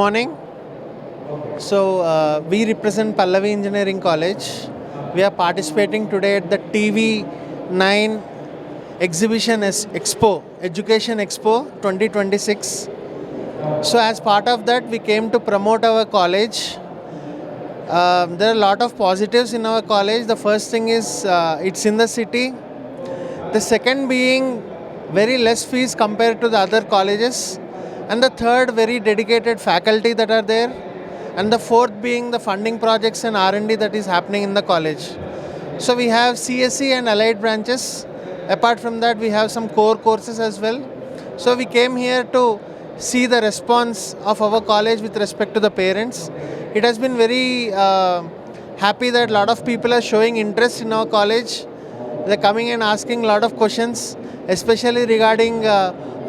morning. We represent Pallavi Engineering College. We are participating today at the TV9 Exhibition Expo, Education Expo 2026. So as part of that, we came to promote our college. There are a lot of positives in our college. The first thing is it's in the city. The second being very less fees compared to the other colleges. And the third, very dedicated faculty that are there. And the fourth being the funding projects and R&D that is happening in the college. So we have CSE and allied branches. Apart from that, we have some core courses as well. So we came here to see the response of our college with respect to the parents. It has been very happy that a lot of people are showing interest in our college. They're coming and asking a lot of questions, especially regarding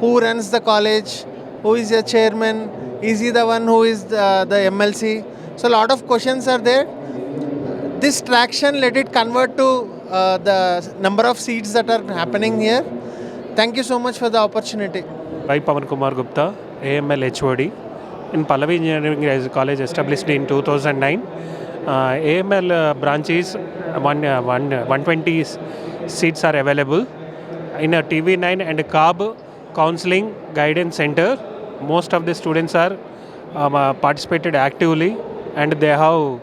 who runs the college, who is your chairman, is he the one who is the MLC. So a lot of questions are there. This traction, let it convert to the number of seats that are happening here. Thank you so much for the opportunity. By Pawan Kumar Gupta, AML HOD in Pallavi Engineering College, established in 2009. AML branch is 120 seats are available in a TV9 and CAB Counseling Guidance Center. Most of the students are participated actively and they have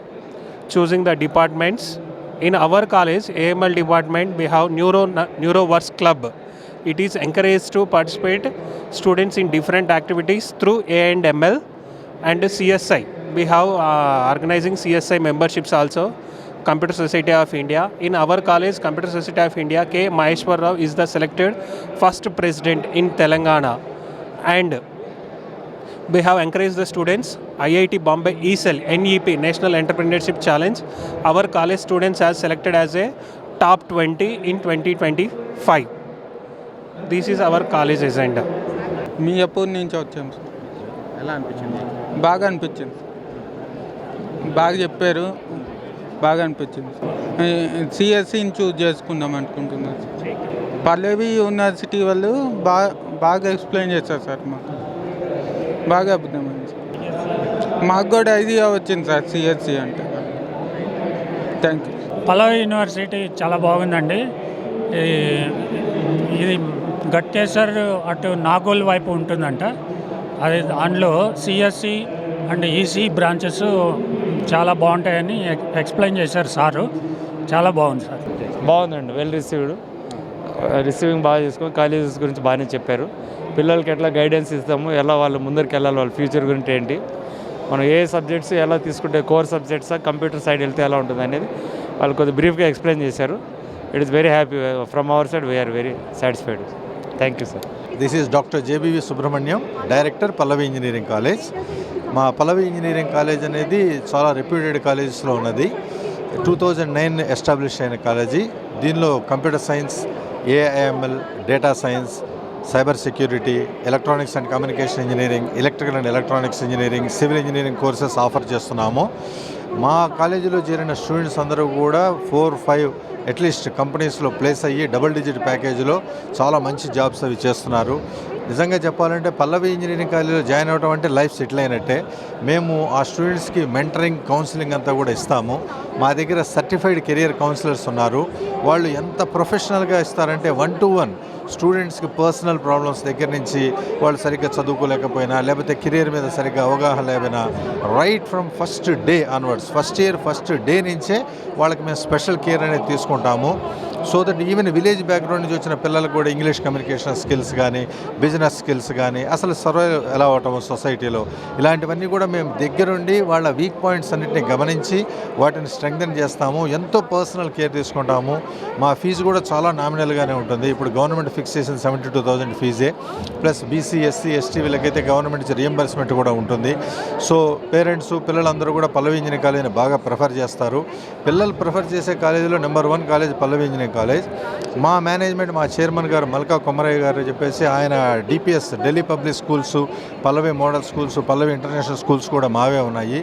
choosing the departments. In our college, AML department, we have NeuroWorks Club. It is encouraged to participate students in different activities through A&ML and CSI. We have organizing CSI memberships also. Computer Society of India. In our college, Computer Society of India, K. Maheshwar Rao is the selected first president in Telangana. And we have encouraged the students. IIT Bombay ESL, NEP, National Entrepreneurship Challenge. Our college students have selected as a top 20 in 2025. This is our college agenda. Miyapur నుంచి వచ్చాము sir. ఎలా అనిపించింది? బాగా అనిపించింది, బాగా చెప్పారు, బాగా అనిపించింది. సిఎస్సిని చూజ్ చేసుకుందాం అనుకుంటున్నాను. పల్లవి యూనివర్సిటీ వాళ్ళు బాగా ఎక్స్ప్లెయిన్ చేశారు సార్. మాకు బాగా అర్థమైంది. మాకు కూడా ఐడియా వచ్చింది సార్ సిఎస్సి అంటే. Thank you. పల్లవి యూనివర్సిటీ చాలా బాగుందండి. ఇది గట్టేశ్వర్ అటు నాగోల్ వైపు ఉంటుందంట. అది దానిలో సిఎస్సి అండ్ ఈసీ బ్రాంచెస్ చాలా బాగుంటాయని ఎక్స్ప్లెయిన్ చేశారు సారు. చాలా బాగుంది సార్. బాగుందండి, వెల్ రిసీవింగ్ బాగా చేసుకొని కాలేజెస్ గురించి బాగానే చెప్పారు. పిల్లలకి ఎట్లా గైడెన్స్ ఇస్తాము, ఎలా వాళ్ళు ముందరికి వెళ్ళాలి, వాళ్ళ ఫ్యూచర్ గురించి ఏంటి, మనం ఏ సబ్జెక్ట్స్ ఎలా తీసుకుంటే కోర్ సబ్జెక్ట్స్ కంప్యూటర్ సైడ్ వెళ్తే ఎలా ఉంటుంది అనేది వాళ్ళు కొద్దిగా బ్రీఫ్గా ఎక్స్ప్లెయిన్ చేశారు. It is very happy from our side. We are very satisfied. Thank you sir. This is doctor JBV Subrahmanyam, director Pallavi engineering college. మా పల్లవి ఇంజనీరింగ్ కాలేజ్ అనేది చాలా రెప్యూటెడ్ కాలేజెస్లో ఉన్నది. 2009 ఎస్టాబ్లిష్ అయిన కాలేజీ. దీనిలో computer science, AIML, data science, cyber security, electronics and communication engineering, electrical and electronics engineering, civil engineering courses offer చేస్తున్నాము. మా కాలేజీలో చేరిన స్టూడెంట్స్ అందరూ కూడా 4-5 అట్లీస్ట్ కంపెనీస్లో ప్లేస్ అయ్యి డబుల్ డిజిట్ ప్యాకేజీలో చాలా మంచి జాబ్స్ అవి చేస్తున్నారు. నిజంగా చెప్పాలంటే పల్లవి ఇంజనీరింగ్ కాలేజీలో జాయిన్ అవ్వడం అంటే లైఫ్ సెటిల్ అయినట్టే. మేము ఆ స్టూడెంట్స్కి మెంటరింగ్, కౌన్సిలింగ్ అంతా కూడా ఇస్తాము. మా దగ్గర సర్టిఫైడ్ కెరియర్ కౌన్సిలర్స్ ఉన్నారు. వాళ్ళు ఎంత ప్రొఫెషనల్గా ఇస్తారంటే 1-to-1 స్టూడెంట్స్కి పర్సనల్ ప్రాబ్లమ్స్ దగ్గర నుంచి వాళ్ళు సరిగ్గా చదువుకోలేకపోయినా, లేకపోతే కెరియర్ మీద సరిగ్గా అవగాహన లేకపోయినా, right from first day onwards, first year first day నుంచే వాళ్ళకి మేము స్పెషల్ కేర్ అనేది తీసుకుంటాము. So that even village background నుంచి వచ్చిన పిల్లలకు కూడా ఇంగ్లీష్ కమ్యూనికేషన్ స్కిల్స్ కానీ, బిజినెస్ స్కిల్స్ కానీ, అసలు సర్వైవ్ ఎలా అవటం సొసైటీలో, ఇలాంటివన్నీ కూడా మేము దగ్గరుండి వాళ్ళ వీక్ పాయింట్స్ అన్నింటినీ గమనించి వాటిని స్ట్రెంగ్థెన్ చేస్తాము. ఎంతో పర్సనల్ కేర్ తీసుకుంటాము. మా ఫీజు కూడా చాలా నామినల్గానే ఉంటుంది. ఇప్పుడు గవర్నమెంట్ ఫిక్స్ చేసిన 72,000 ఫీజే, ప్లస్ బీసీ, ఎస్సీ, ఎస్టీ వీళ్ళకైతే గవర్నమెంట్ రియంబర్స్మెంట్ కూడా ఉంటుంది. సో పేరెంట్స్, పిల్లలందరూ కూడా పల్లవి ఇంజనీరింగ్ కాలేజీని బాగా ప్రిఫర్ చేస్తారు. పిల్లలు ప్రిఫర్ చేసే కాలేజీలో నెంబర్ 1 కాలేజ్ పల్లవి ఇంజనీరింగ్ ఇంజనీరింగ్ కాలేజ్. మా మేనేజ్మెంట్, మా చైర్మన్ గారు మల్కా కొమరయ్య గారు చెప్పేసి ఆయన డిపిఎస్ ఢిల్లీ పబ్లిక్ స్కూల్స్, పల్లవి మోడల్ స్కూల్స్, పల్లవి ఇంటర్నేషనల్ స్కూల్స్ కూడా మావే ఉన్నాయి.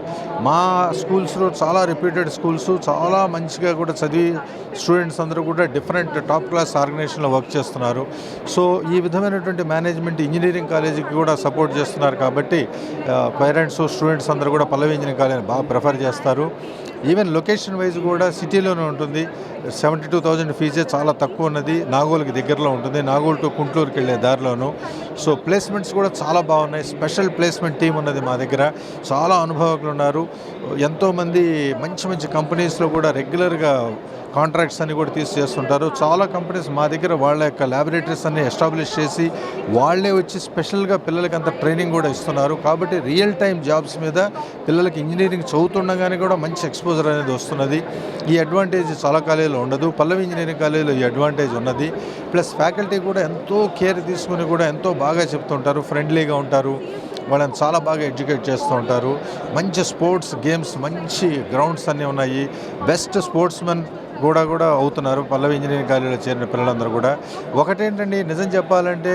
మా స్కూల్స్లో చాలా రెప్యూటెడ్ స్కూల్స్, చాలా మంచిగా కూడా చదివి స్టూడెంట్స్ అందరూ కూడా డిఫరెంట్ టాప్ క్లాస్ ఆర్గనైజేషన్లో వర్క్ చేస్తున్నారు. సో ఈ విధమైనటువంటి మేనేజ్మెంట్ ఇంజనీరింగ్ కాలేజీకి కూడా సపోర్ట్ చేస్తున్నారు కాబట్టి పేరెంట్స్, స్టూడెంట్స్ అందరూ కూడా పల్లవి ఇంజనీరింగ్ కాలేజీని బాగా ప్రిఫర్ చేస్తారు. ఈవెన్ లొకేషన్ వైజ్ కూడా సిటీలోనే ఉంటుంది. 72,000 ఫీజే చాలా తక్కువ ఉన్నది. నాగోల్కి దగ్గరలో ఉంటుంది, నాగోల్ టు గుంటూరుకి వెళ్ళే దారిలోను. సో ప్లేస్మెంట్స్ కూడా చాలా బాగున్నాయి. స్పెషల్ ప్లేస్మెంట్ టీం ఉన్నది మా దగ్గర. చాలా అనుభవకులు ఉన్నారు. ఎంతోమంది మంచి మంచి కంపెనీస్లో కూడా రెగ్యులర్గా కాంట్రాక్ట్స్ అన్ని కూడా చేస్తుంటారు. చాలా కంపెనీస్ మా దగ్గర వాళ్ళ యొక్క ల్యాబొరేటరీస్ అన్ని ఎస్టాబ్లిష్ చేసి వాళ్ళే వచ్చి స్పెషల్గా పిల్లలకి అంత ట్రైనింగ్ కూడా ఇస్తున్నారు. కాబట్టి రియల్ టైం జాబ్స్ మీద పిల్లలకి ఇంజనీరింగ్ చదువుతుండగానే కూడా మంచి ఎక్స్పోజర్ అనేది వస్తున్నది. ఈ అడ్వాంటేజ్ చాలా కాలేజీలో ఉండదు. పల్లవి ఇంజనీరింగ్ కాలేజీలో ఈ అడ్వాంటేజ్ ఉన్నది. ప్లస్ ఫ్యాకల్టీ కూడా ఎంతో కేర్ తీసుకుని కూడా ఎంతో బాగా చెప్తుంటారు, ఫ్రెండ్లీగా ఉంటారు, వాళ్ళని చాలా బాగా ఎడ్యుకేట్ చేస్తూ ఉంటారు. మంచి స్పోర్ట్స్ గేమ్స్, మంచి గ్రౌండ్స్ అన్నీ ఉన్నాయి. బెస్ట్ స్పోర్ట్స్మెన్ కూడా అవుతున్నారు పల్లవి ఇంజనీరింగ్ కాలేజీలో చేరిన పిల్లలందరూ కూడా. ఒకటేంటండి, నిజం చెప్పాలంటే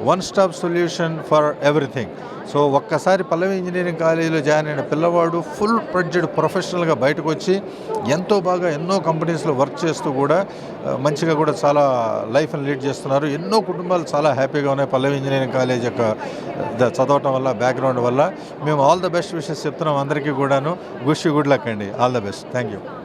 one stop solution for everything. So ఒక్కసారి పల్లవి ఇంజనీరింగ్ కాలేజీలో జాయిన్ అయిన పిల్లవాడు ఫుల్ ఫ్లెడ్జ్డ్ ప్రొఫెషనల్గా బయటకు వచ్చి ఎంతో బాగా ఎన్నో కంపెనీస్లో వర్క్ చేస్తూ కూడా మంచిగా కూడా చాలా లైఫ్ని లీడ్ చేస్తున్నారు. ఎన్నో కుటుంబాలు చాలా హ్యాపీగా ఉన్నాయి పల్లవి ఇంజనీరింగ్ కాలేజ్ యొక్క చదవటం వల్ల, బ్యాక్గ్రౌండ్ వల్ల. మేము ఆల్ ద బెస్ట్ విషెస్ చెప్తున్నాం అందరికీ కూడాను. గుడ్ లక్ అండి. All the best. Thank you.